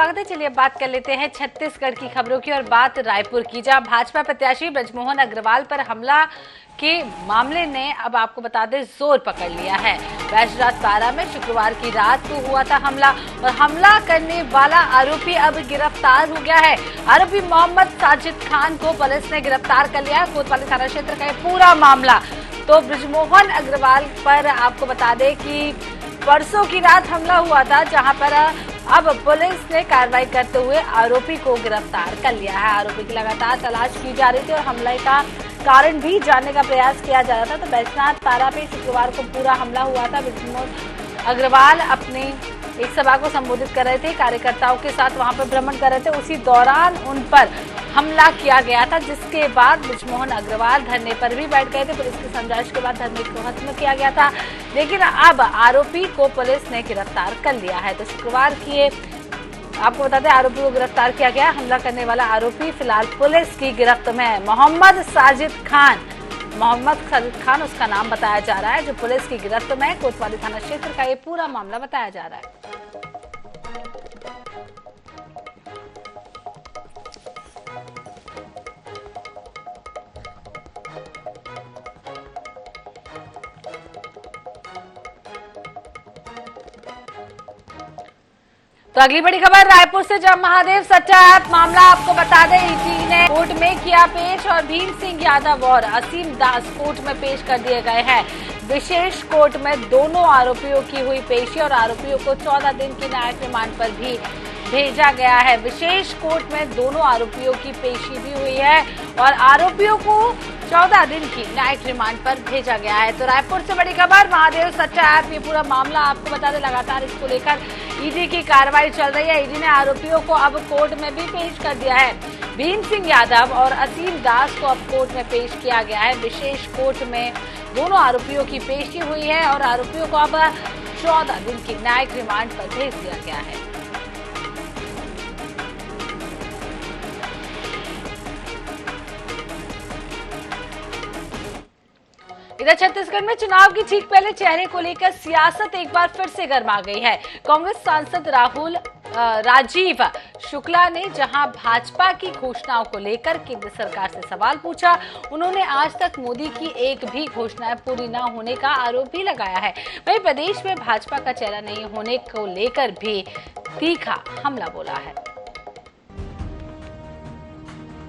स्वागत है। चलिए बात कर लेते हैं छत्तीसगढ़ की खबरों की और बात रायपुर की, जहां भाजपा प्रत्याशी ब्रजमोहन अग्रवाल पर हमला के मामले ने अब आपको बता दें जोर पकड़ लिया है। बैजनाथ बारा में शुक्रवार की रात को हुआ था हमला और हमला करने वाला आरोपी अब गिरफ्तार हो गया है। आरोपी मोहम्मद साजिद खान को पुलिस ने गिरफ्तार कर लिया। कोतवाली थाना क्षेत्र का पूरा मामला तो ब्रजमोहन अग्रवाल पर आपको बता दें कि परसों की रात हमला हुआ था, जहां पर अब पुलिस ने कार्रवाई करते हुए आरोपी को गिरफ्तार कर लिया है। आरोपी की लगातार तलाश की जा रही थी और हमले का कारण भी जानने का प्रयास किया जा रहा था। तो बैजनाथ बारा पे शुक्रवार को पूरा हमला हुआ था। ब्रजमोहन अग्रवाल अपनी एक सभा को संबोधित कर रहे थे, कार्यकर्ताओं के साथ वहां पर भ्रमण कर रहे थे। उसी दौरान उन पर हमला किया गया था, जिसके बाद ब्रजमोहन अग्रवाल धरने पर भी बैठ गए थे। पुलिस की समझाइश के बाद धरने को खत्म किया गया था, लेकिन अब आरोपी को पुलिस ने गिरफ्तार कर लिया है। तो शुक्रवार की आपको बता दें आरोपी को गिरफ्तार किया गया। हमला करने वाला आरोपी फिलहाल पुलिस की गिरफ्त में है। मोहम्मद साजिद खान उसका नाम बताया जा रहा है, जो पुलिस की गिरफ्त में है। कोतवाली थाना क्षेत्र का ये पूरा मामला बताया जा रहा है। तो अगली बड़ी खबर रायपुर से, जब महादेव सट्टा ऐप मामला आपको बता दें ईडी ने कोर्ट में किया पेश और भीम सिंह यादव और असीम दास कोर्ट में पेश कर दिए गए हैं। विशेष कोर्ट में दोनों आरोपियों की हुई पेशी और आरोपियों को 14 दिन की न्यायिक रिमांड पर भी भेजा गया है। विशेष कोर्ट में दोनों आरोपियों की पेशी भी हुई है और आरोपियों को 14 दिन की न्यायिक रिमांड पर भेजा गया है। तो रायपुर से बड़ी खबर, महादेव सट्टा ऐप, ये पूरा मामला आपको बता दें लगातार इसको लेकर ईडी की कार्रवाई चल रही है। ईडी ने आरोपियों को अब कोर्ट में भी पेश कर दिया है। भीम सिंह यादव और असीम दास को अब कोर्ट में पेश किया गया है। विशेष कोर्ट में दोनों आरोपियों की पेशी हुई है और आरोपियों को अब 14 दिन की न्यायिक रिमांड पर भेज दिया गया है। इधर छत्तीसगढ़ में चुनाव की ठीक पहले चेहरे को लेकर सियासत एक बार फिर से गर्मा गई है। कांग्रेस सांसद राजीव शुक्ला ने जहां भाजपा की घोषणाओं को लेकर केंद्र सरकार से सवाल पूछा, उन्होंने आज तक मोदी की एक भी घोषणाएं पूरी न होने का आरोप भी लगाया है। वहीं प्रदेश में भाजपा का चेहरा नहीं होने को लेकर भी तीखा हमला बोला है।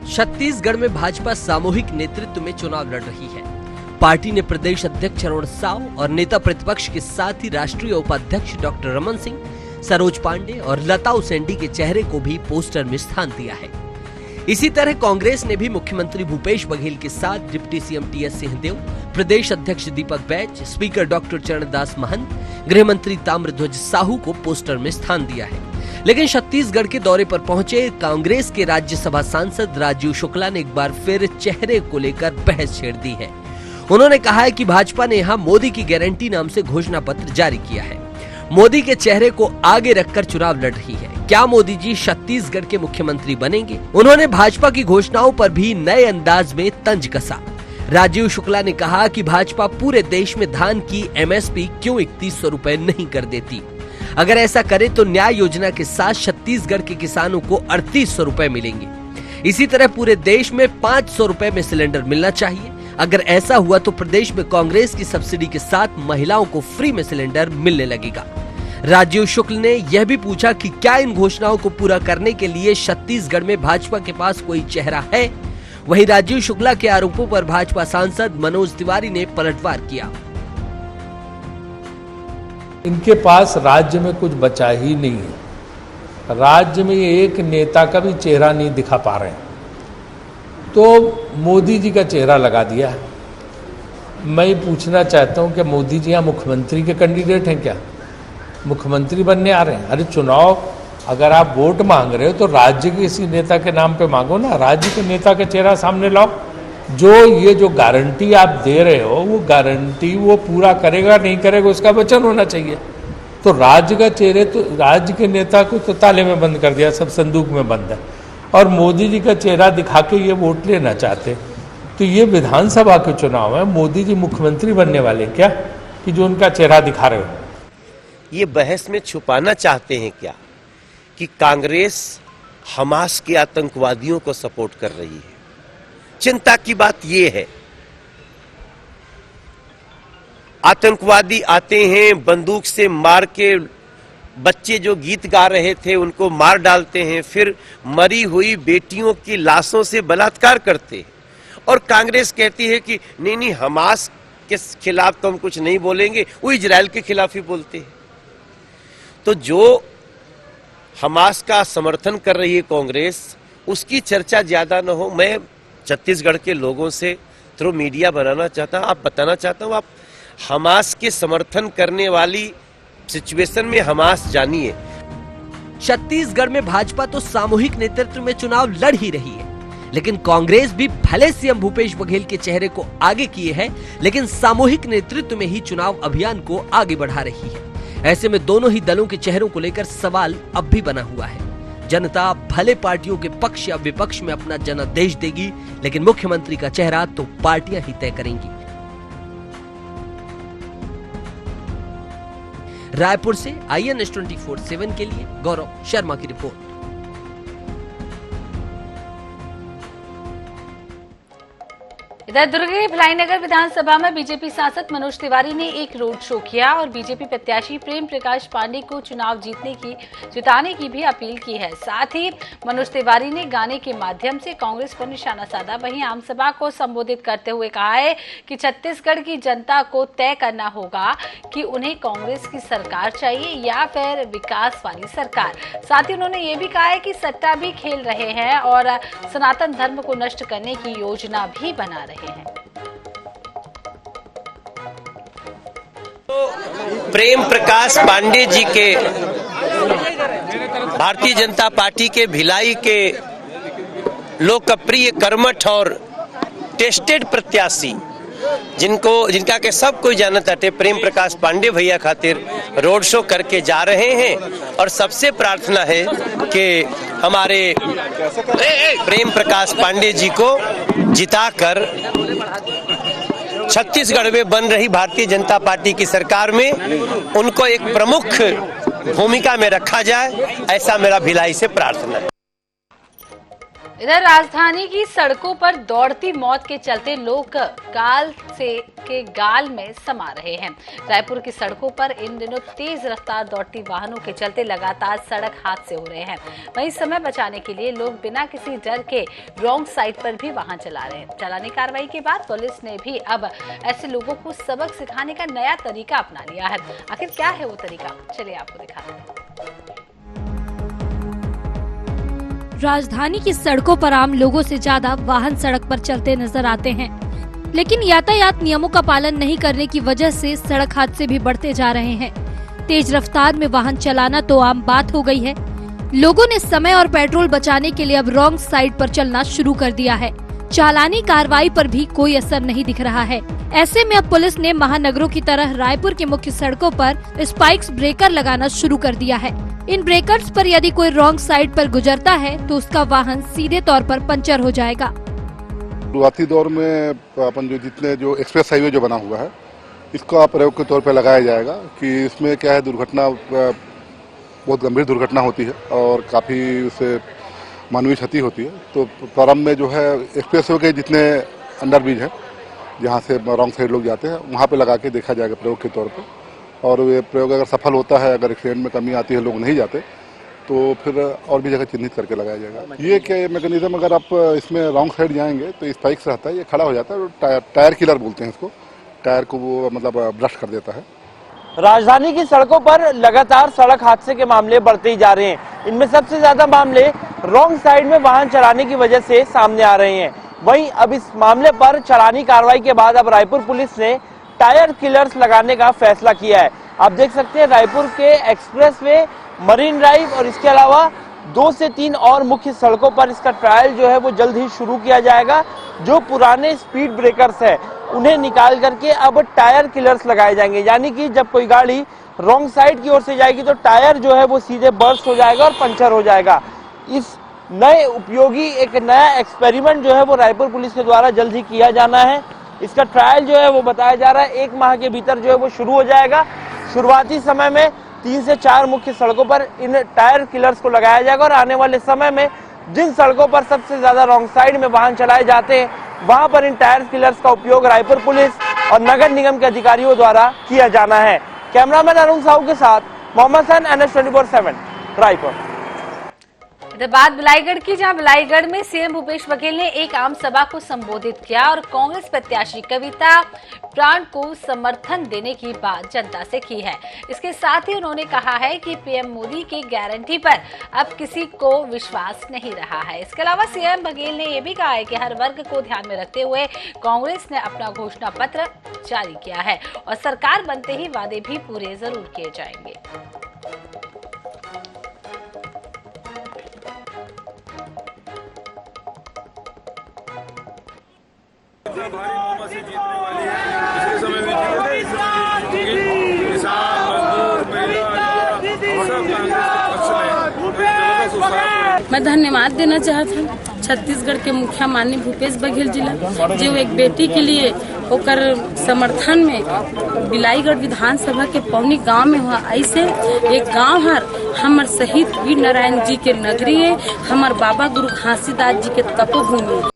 छत्तीसगढ़ में भाजपा सामूहिक नेतृत्व में चुनाव लड़ रही है। पार्टी ने प्रदेश अध्यक्ष अरुण साव और नेता प्रतिपक्ष के साथ ही राष्ट्रीय उपाध्यक्ष डॉक्टर रमन सिंह, सरोज पांडे और लता उसेंडी के चेहरे को भी पोस्टर में स्थान दिया है। इसी तरह कांग्रेस ने भी मुख्यमंत्री भूपेश बघेल के साथ डिप्टी सीएम टीएस सिंहदेव, प्रदेश अध्यक्ष दीपक बैज, स्पीकर डॉक्टर चरणदास महंत, गृह मंत्री ताम्रध्वज साहू को पोस्टर में स्थान दिया है। लेकिन छत्तीसगढ़ के दौरे पर पहुंचे कांग्रेस के राज्यसभा सांसद राजीव शुक्ला ने एक बार फिर चेहरे को लेकर बहस छेड़ दी है। उन्होंने कहा है कि भाजपा ने यहां मोदी की गारंटी नाम से घोषणा पत्र जारी किया है। मोदी के चेहरे को आगे रखकर चुनाव लड़ रही है। क्या मोदी जी छत्तीसगढ़ के मुख्यमंत्री बनेंगे? उन्होंने भाजपा की घोषणाओं पर भी नए अंदाज में तंज कसा। राजीव शुक्ला ने कहा कि भाजपा पूरे देश में धान की एमएसपी क्यों 3100 रुपए नहीं कर देती? अगर ऐसा करे तो न्याय योजना के साथ छत्तीसगढ़ के किसानों को 3800 रुपए मिलेंगे। इसी तरह पूरे देश में 500 रुपए में सिलेंडर मिलना चाहिए। अगर ऐसा हुआ तो प्रदेश में कांग्रेस की सब्सिडी के साथ महिलाओं को फ्री में सिलेंडर मिलने लगेगा। राजीव शुक्ल ने यह भी पूछा कि क्या इन घोषणाओं को पूरा करने के लिए छत्तीसगढ़ में भाजपा के पास कोई चेहरा है? वहीं राजीव शुक्ला के आरोपों पर भाजपा सांसद मनोज तिवारी ने पलटवार किया। इनके पास राज्य में कुछ बचा ही नहीं है। राज्य में एक नेता का भी चेहरा नहीं दिखा पा रहे हैं, तो मोदी जी का चेहरा लगा दिया। मैं पूछना चाहता हूं कि मोदी जी यहाँ मुख्यमंत्री के कैंडिडेट हैं क्या? मुख्यमंत्री बनने आ रहे हैं? अरे चुनाव अगर आप वोट मांग रहे हो तो राज्य के किसी नेता के नाम पे मांगो ना, राज्य के नेता का चेहरा सामने लाओ। जो गारंटी आप दे रहे हो वो गारंटी वो पूरा करेगा नहीं करेगा उसका वचन होना चाहिए। तो राज्य का चेहरे तो राज्य के नेता को तो ताले में बंद कर दिया, सब संदूक में बंद है, और मोदी जी का चेहरा दिखा के ये वोट लेना चाहते। तो ये विधानसभा के चुनाव है, मोदी जी मुख्यमंत्री बनने वाले क्या कि जो उनका चेहरा दिखा रहे हो? ये बहस में छुपाना चाहते हैं क्या कि कांग्रेस हमास के आतंकवादियों को सपोर्ट कर रही है। चिंता की बात यह है, आतंकवादी आते हैं, बंदूक से मार के बच्चे जो गीत गा रहे थे उनको मार डालते हैं, फिर मरी हुई बेटियों की लाशों से बलात्कार करते हैं। और कांग्रेस कहती है कि नहीं हमास के खिलाफ तो हम कुछ नहीं बोलेंगे, वो इजराइल के खिलाफ ही बोलते हैं। तो जो हमास का समर्थन कर रही है कांग्रेस, उसकी चर्चा ज्यादा न हो। मैं छत्तीसगढ़ के लोगों से थ्रू मीडिया बनाना चाहता हूं, आप बताना चाहता हूं, आप हमास के समर्थन करने वाली सिचुएशन में हमास जानिए। छत्तीसगढ़ में भाजपा तो सामूहिक नेतृत्व में चुनाव लड़ ही रही है, लेकिन कांग्रेस भी भले सीएम भूपेश बघेल के चेहरे को आगे किए है, लेकिन सामूहिक नेतृत्व में ही चुनाव अभियान को आगे बढ़ा रही है। ऐसे में दोनों ही दलों के चेहरों को लेकर सवाल अब भी बना हुआ है। जनता भले पार्टियों के पक्ष या विपक्ष में अपना जनादेश देगी, लेकिन मुख्यमंत्री का चेहरा तो पार्टियां ही तय करेंगी। रायपुर से INS 24/7 के लिए गौरव शर्मा की रिपोर्ट। इधर दुर्ग के भिलाई विधानसभा में बीजेपी सांसद मनोज तिवारी ने एक रोड शो किया और बीजेपी प्रत्याशी प्रेम प्रकाश पांडे को चुनाव जिताने की भी अपील की है। साथ ही मनोज तिवारी ने गाने के माध्यम से कांग्रेस पर निशाना साधा। वहीं आमसभा को संबोधित करते हुए कहा है कि छत्तीसगढ़ की जनता को तय करना होगा कि उन्हें कांग्रेस की सरकार चाहिए या फिर विकास वाली सरकार। साथ ही उन्होंने ये भी कहा है कि सट्टा भी खेल रहे हैं और सनातन धर्म को नष्ट करने की योजना भी बना रहे हैं। प्रेम प्रकाश पांडे जी के भारतीय जनता पार्टी के भिलाई के लोकप्रिय, कर्मठ और टेस्टेड प्रत्याशी जिनका के सब कोई जानता थे, प्रेम प्रकाश पांडे भैया खातिर रोड शो करके जा रहे हैं। और सबसे प्रार्थना है कि हमारे प्रेम प्रकाश पांडे जी को जिताकर छत्तीसगढ़ में बन रही भारतीय जनता पार्टी की सरकार में उनको एक प्रमुख भूमिका में रखा जाए, ऐसा मेरा भिलाई से प्रार्थना है। इधर राजधानी की सड़कों पर दौड़ती मौत के चलते लोग काल के गाल में समा रहे हैं। रायपुर की सड़कों पर इन दिनों तेज रफ्तार दौड़ती वाहनों के चलते लगातार सड़क हादसे हो रहे हैं। वहीं समय बचाने के लिए लोग बिना किसी डर के रॉन्ग साइड पर भी वाहन चला रहे हैं। चालानी कार्रवाई के बाद पुलिस ने भी अब ऐसे लोगों को सबक सिखाने का नया तरीका अपना लिया है। आखिर क्या है वो तरीका, चलिए आपको दिखाते हैं। राजधानी की सड़कों पर आम लोगों से ज्यादा वाहन सड़क पर चलते नजर आते हैं, लेकिन यातायात नियमों का पालन नहीं करने की वजह से सड़क हादसे भी बढ़ते जा रहे हैं। तेज रफ्तार में वाहन चलाना तो आम बात हो गई है। लोगों ने समय और पेट्रोल बचाने के लिए अब रॉन्ग साइड पर चलना शुरू कर दिया है। चालानी कार्रवाई पर भी कोई असर नहीं दिख रहा है। ऐसे में अब पुलिस ने महानगरों की तरह रायपुर की मुख्य सड़कों पर स्पाइक्स ब्रेकर लगाना शुरू कर दिया है। इन ब्रेकर्स पर यदि कोई रॉन्ग साइड पर गुजरता है तो उसका वाहन सीधे तौर पर पंचर हो जाएगा। शुरुआती दौर में अपन जो एक्सप्रेस हाईवे जो बना हुआ है, इसका प्रयोग के तौर पर लगाया जाएगा कि इसमें क्या है, दुर्घटना बहुत गंभीर दुर्घटना होती है और काफ़ी उससे मानवीय क्षति होती है। तो प्रारंभ में जो है एक्सप्रेस वे के जितने अंडरब्रिज हैं जहाँ से रॉन्ग साइड लोग जाते हैं, वहाँ पे लगा के देखा जाएगा प्रयोग के तौर पे। और ये प्रयोग अगर सफल होता है, अगर एक्सीडेंट में कमी आती है, लोग नहीं जाते, तो फिर और भी जगह चिन्हित करके लगाया जाएगा। ये क्या मैकेनिज्म, अगर आप इसमें रॉन्ग साइड जाएंगे तो स्पाइक्स रहता है, ये खड़ा हो जाता है, टायर किलर बोलते हैं इसको, टायर को वो मतलब ब्रश कर देता है। राजधानी की सड़कों पर लगातार सड़क हादसे के मामले बढ़ते ही जा रहे हैं। इनमें सबसे ज्यादा मामले रॉन्ग साइड में वाहन चलाने की वजह से सामने आ रहे हैं। वहीं अब इस मामले पर चालानी कार्रवाई के बाद अब रायपुर पुलिस ने टायर किलर्स लगाने का फैसला किया है। आप देख सकते हैं रायपुर के एक्सप्रेसवे, मरीन ड्राइव और इसके अलावा 2 से 3 और मुख्य सड़कों पर इसका ट्रायल जो है वो जल्द ही शुरू किया जाएगा। जो पुराने स्पीड ब्रेकर्स है उन्हें निकाल करके अब टायर किलर्स लगाए जाएंगे, यानी कि जब कोई गाड़ी रॉन्ग साइड की ओर से जाएगी तो टायर जो है वो सीधे बर्स्ट हो जाएगा और पंचर हो जाएगा। इस नए उपयोगी एक नया एक्सपेरिमेंट जो है वो रायपुर पुलिस के द्वारा जल्द ही किया जाना है। इसका ट्रायल जो है वो बताया जा रहा है 1 माह के भीतर जो है वो शुरू हो जाएगा। शुरुआती समय में 3 से 4 मुख्य सड़कों पर इन टायर किलर्स को लगाया जाएगा और आने वाले समय में जिन सड़कों पर सबसे ज्यादा रॉन्ग साइड में वाहन चलाए जाते हैं वहां पर इन टायर किलर्स का उपयोग रायपुर पुलिस और नगर निगम के अधिकारियों द्वारा किया जाना है। कैमरामैन अरुण साहू के साथ मोहम्मद हसन, NH 24/7 रायपुर। बात बिलाईगढ़ की, जहां बिलाईगढ़ में सीएम भूपेश बघेल ने एक आम सभा को संबोधित किया और कांग्रेस प्रत्याशी कविता प्राण को समर्थन देने की बात जनता से की है। इसके साथ ही उन्होंने कहा है कि पीएम मोदी की गारंटी पर अब किसी को विश्वास नहीं रहा है। इसके अलावा सीएम बघेल ने यह भी कहा है कि हर वर्ग को ध्यान में रखते हुए कांग्रेस ने अपना घोषणा पत्र जारी किया है और सरकार बनते ही वादे भी पूरे जरूर किए जाएंगे। भारी बहुमत से जीतने वाली है। पिछले समय में किसान, मजदूर, महिला, सब कांग्रेस के पक्ष में। मैं धन्यवाद देना चाहता हूँ छत्तीसगढ़ के मुखिया माननीय भूपेश बघेल जिला जो एक बेटी के लिए होकर समर्थन में बिलाईगढ़ विधानसभा के पौनी गांव में हुआ। ऐसे एक गांव हर हमर शहीद वीर नारायण जी के नगरी है, हमर बाबा गुरु घासीदास जी के तपोभूमि।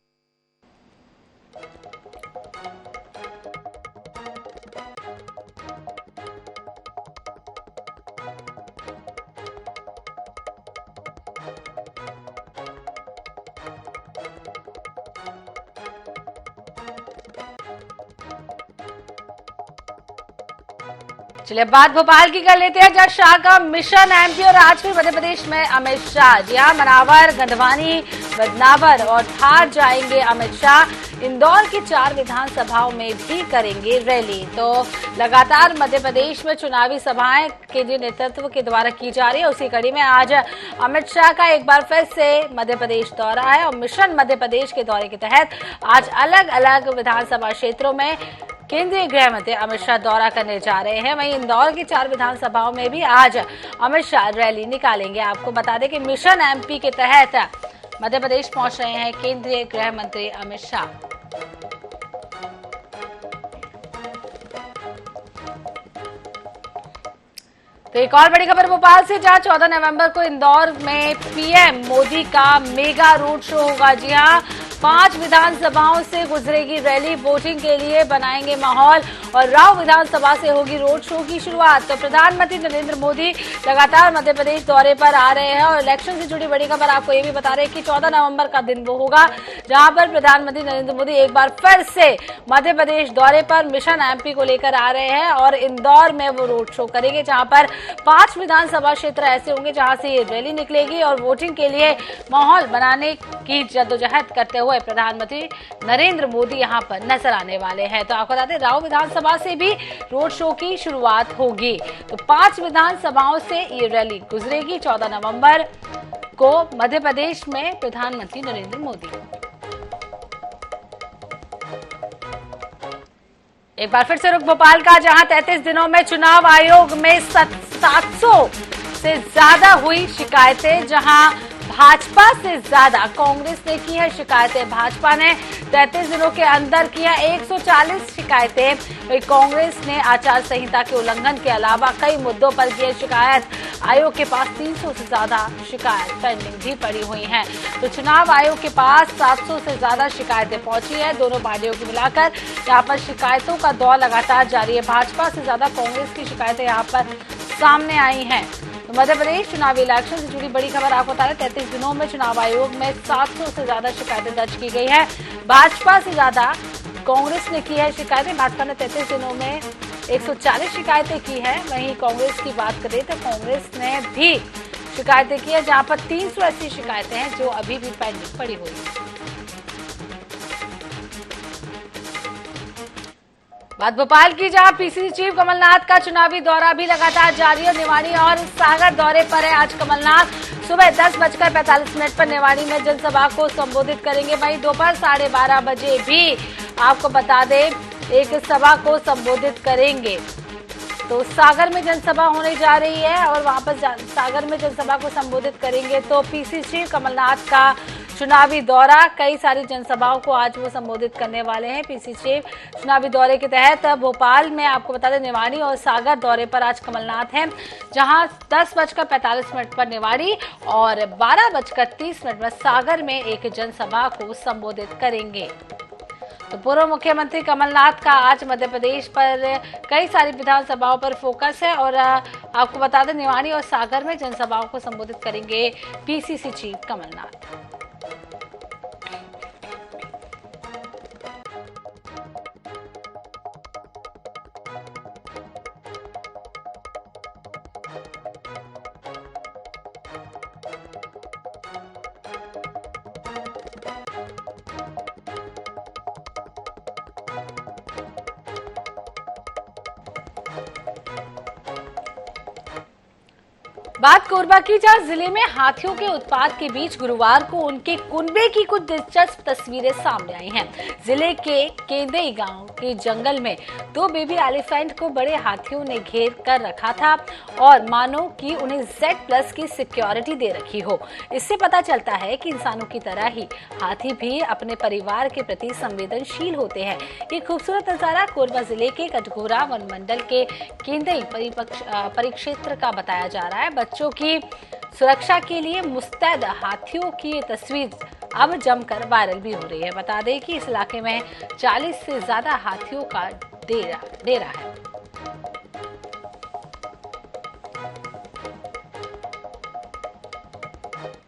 चलिए बात भोपाल की कर लेते हैं, जहां शाह का मिशन एमपी और आज फिर मध्य प्रदेश में अमित शाह। जी हां, मनावर, गंधवानी, बदनावर और धार जाएंगे अमित शाह। इंदौर की 4 विधानसभाओं में भी करेंगे रैली। तो लगातार मध्य प्रदेश में चुनावी सभाएं केंद्रीय नेतृत्व के द्वारा की जा रही है। उसी कड़ी में आज अमित शाह का एक बार फिर से मध्य प्रदेश दौरा है और मिशन मध्य प्रदेश के दौरे के तहत आज अलग अलग विधानसभा क्षेत्रों में केंद्रीय गृह मंत्री अमित शाह दौरा करने जा रहे हैं। वहीं इंदौर की 4 विधानसभाओं में भी आज अमित शाह रैली निकालेंगे। आपको बता दें कि मिशन एमपी के तहत मध्य प्रदेश पहुंच रहे हैं केंद्रीय गृह मंत्री अमित शाह। तो एक और बड़ी खबर भोपाल से, जहां 14 नवंबर को इंदौर में पीएम मोदी का मेगा रोड शो होगा। जी हां, 5 विधानसभाओं से गुजरेगी रैली। वोटिंग के लिए बनाएंगे माहौल और राव विधानसभा से होगी रोड शो की शुरुआत। तो प्रधानमंत्री नरेंद्र मोदी लगातार मध्य प्रदेश दौरे पर आ रहे हैं और इलेक्शन से जुड़ी बड़ी खबर आपको ये भी बता रहे हैं कि 14 नवंबर का दिन वो होगा जहां पर प्रधानमंत्री नरेंद्र मोदी एक बार फिर से मध्य प्रदेश दौरे पर मिशन एमपी को लेकर आ रहे हैं और इंदौर में वो रोड शो करेंगे, जहां पर 5 विधानसभा क्षेत्र ऐसे होंगे जहां से ये रैली निकलेगी और वोटिंग के लिए माहौल बनाने की जद्दोजहद करते हुए प्रधानमंत्री नरेंद्र मोदी यहां पर नजर आने वाले हैं। तो आपको बता दें राव विधानसभा से भी रोड शो की शुरुआत होगी। तो 5 विधानसभाओं से ये रैली गुजरेगी 14 नवंबर को मध्य प्रदेश में प्रधानमंत्री नरेंद्र मोदी। एक बार फिर से रुख भोपाल का, जहां 33 दिनों में चुनाव आयोग में 700 से ज्यादा हुई शिकायतें, जहां भाजपा से ज्यादा कांग्रेस ने की है शिकायतें। भाजपा ने 33 दिनों के अंदर की है 140 शिकायतें। कांग्रेस ने आचार संहिता के उल्लंघन के अलावा कई मुद्दों पर की है शिकायत। आयोग के पास 300 से ज्यादा शिकायत पेंडिंग भी पड़ी हुई हैं। तो चुनाव आयोग के पास 700 से ज्यादा शिकायतें पहुंची है। दोनों पार्टियों को मिलाकर यहाँ पर शिकायतों का दौर लगातार जारी है। भाजपा से ज्यादा कांग्रेस की शिकायतें यहाँ पर सामने आई हैं। तो मध्य प्रदेश चुनावी इलेक्शन से जुड़ी बड़ी खबर आपको बता दें, 33 दिनों में चुनाव आयोग में 700 से ज्यादा शिकायतें दर्ज की गई है। भाजपा से ज्यादा कांग्रेस ने की है शिकायतें। भाजपा ने 33 दिनों में 140 शिकायतें की है। वहीं कांग्रेस की बात करें तो कांग्रेस ने भी शिकायतें की है, जहां पर 380 शिकायतें हैं जो अभी भी पेंडिंग पड़ी हुई है। बात भोपाल की, जहां पीसीसी चीफ कमलनाथ का चुनावी दौरा भी लगातार जारी है। निवाड़ी और सागर दौरे पर है आज कमलनाथ। सुबह 10:45 पर निवाड़ी में जनसभा को संबोधित करेंगे। वहीं दोपहर 12:30 बजे भी आपको बता दें एक सभा को संबोधित करेंगे। तो सागर में जनसभा होने जा रही है और वहां पर सागर में जनसभा को संबोधित करेंगे। तो पीसीसी चीफ कमलनाथ का चुनावी दौरा। कई सारी जनसभाओं को आज वो संबोधित करने वाले हैं। पीसी चीफ चुनावी दौरे के तहत भोपाल में आपको बता दें निवाड़ी और सागर दौरे पर आज कमलनाथ हैं, जहां 10:45 पर निवाड़ी और 12:30 में सागर में एक जनसभा को संबोधित करेंगे। तो पूर्व मुख्यमंत्री कमलनाथ का आज मध्य प्रदेश पर कई सारी विधानसभाओं पर फोकस है और आपको बता दें निवाड़ी और सागर में जनसभाओं को संबोधित करेंगे पीसीसी चीफ कमलनाथ। बात कोरबा की, जहां जिले में हाथियों के उत्पात के बीच गुरुवार को उनके कुनबे की कुछ दिलचस्प तस्वीरें सामने आई हैं। जिले के केंदई गांव के जंगल में 2 बेबी एलिफेंट को बड़े हाथियों ने घेर कर रखा था और मानो कि उन्हें Z+ की सिक्योरिटी दे रखी हो। इससे पता चलता है कि इंसानों की तरह ही हाथी भी अपने परिवार के प्रति संवेदनशील होते हैं। ये खूबसूरत नजारा कोरबा जिले के कटघोरा वन मंडल के केंदई परिक्षेत्र का बताया जा रहा है। बच्चों की सुरक्षा के लिए मुस्तैद हाथियों की ये तस्वीर अब जमकर वायरल भी हो रही है। बता दें कि इस इलाके में 40 से ज्यादा हाथियों का डेरा है।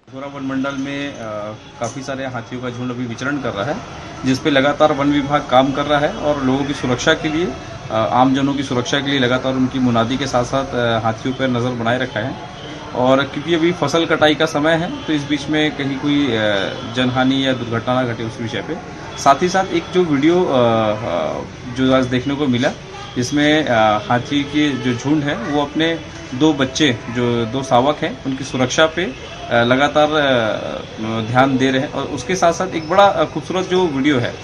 कटघोरा वन मंडल में काफ़ी सारे हाथियों का झुंड अभी विचरण कर रहा है, जिस पे लगातार वन विभाग काम कर रहा है और लोगों की सुरक्षा के लिए, आमजनों की सुरक्षा के लिए लगातार उनकी मुनादी के साथ साथ हाथियों पर नज़र बनाए रखा है। और क्योंकि अभी फसल कटाई का समय है तो इस बीच में कहीं कोई जनहानि या दुर्घटना ना घटे उस विषय पे। साथ ही साथ एक जो वीडियो जो आज देखने को मिला, जिसमें हाथी के जो झुंड है वो अपने 2 बच्चे जो 2 शावक हैं उनकी सुरक्षा पे लगातार ध्यान दे रहे हैं। और उसके साथ साथ एक बड़ा खूबसूरत जो वीडियो है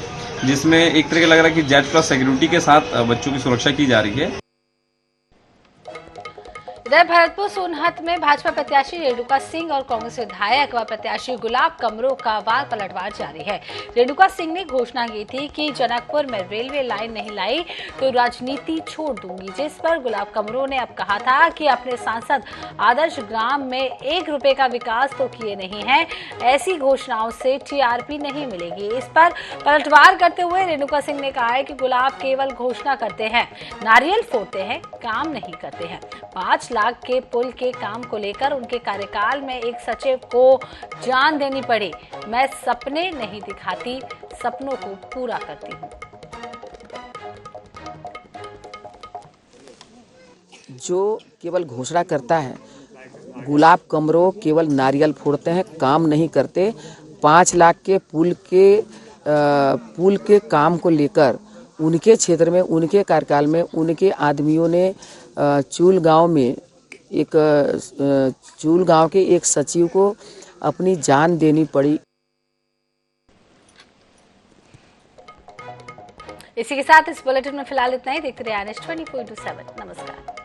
जिसमें एक तरह का लग रहा है कि Z+ सिक्योरिटी के साथ बच्चों की सुरक्षा की जा रही है। इधर भरतपुर सोनहत में भाजपा प्रत्याशी रेणुका सिंह और कांग्रेस विधायक व प्रत्याशी गुलाब कमरो का वार पलटवार जारी है। रेणुका सिंह ने घोषणा की थी कि जनकपुर में रेलवे लाइन नहीं लाई तो राजनीति छोड़ दूंगी, जिस पर गुलाब कमरो ने अब कहा था कि अपने सांसद आदर्श ग्राम में 1 रुपए का विकास तो किए नहीं है, ऐसी घोषणाओं से TRP नहीं मिलेगी। इस पर पलटवार करते हुए रेणुका सिंह ने कहा है कि गुलाब केवल घोषणा करते हैं, नारियल फोड़ते हैं, काम नहीं करते हैं। 5 लाख के पुल के काम को लेकर उनके कार्यकाल में एक सचिव को जान देनी पड़ी। मैं सपने नहीं दिखाती, सपनों को पूरा करती हूँ। जो केवल घोषणा करता है, गुलाब कमरो केवल नारियल फोड़ते हैं, काम नहीं करते। 5 लाख के पुल के काम को लेकर उनके क्षेत्र में, उनके कार्यकाल में, उनके आदमियों ने चूल गांव के एक सचिव को अपनी जान देनी पड़ी। इसी के साथ इस बुलेटिन में फिलहाल इतना ही। देखते रहिए NH 24/7। नमस्कार।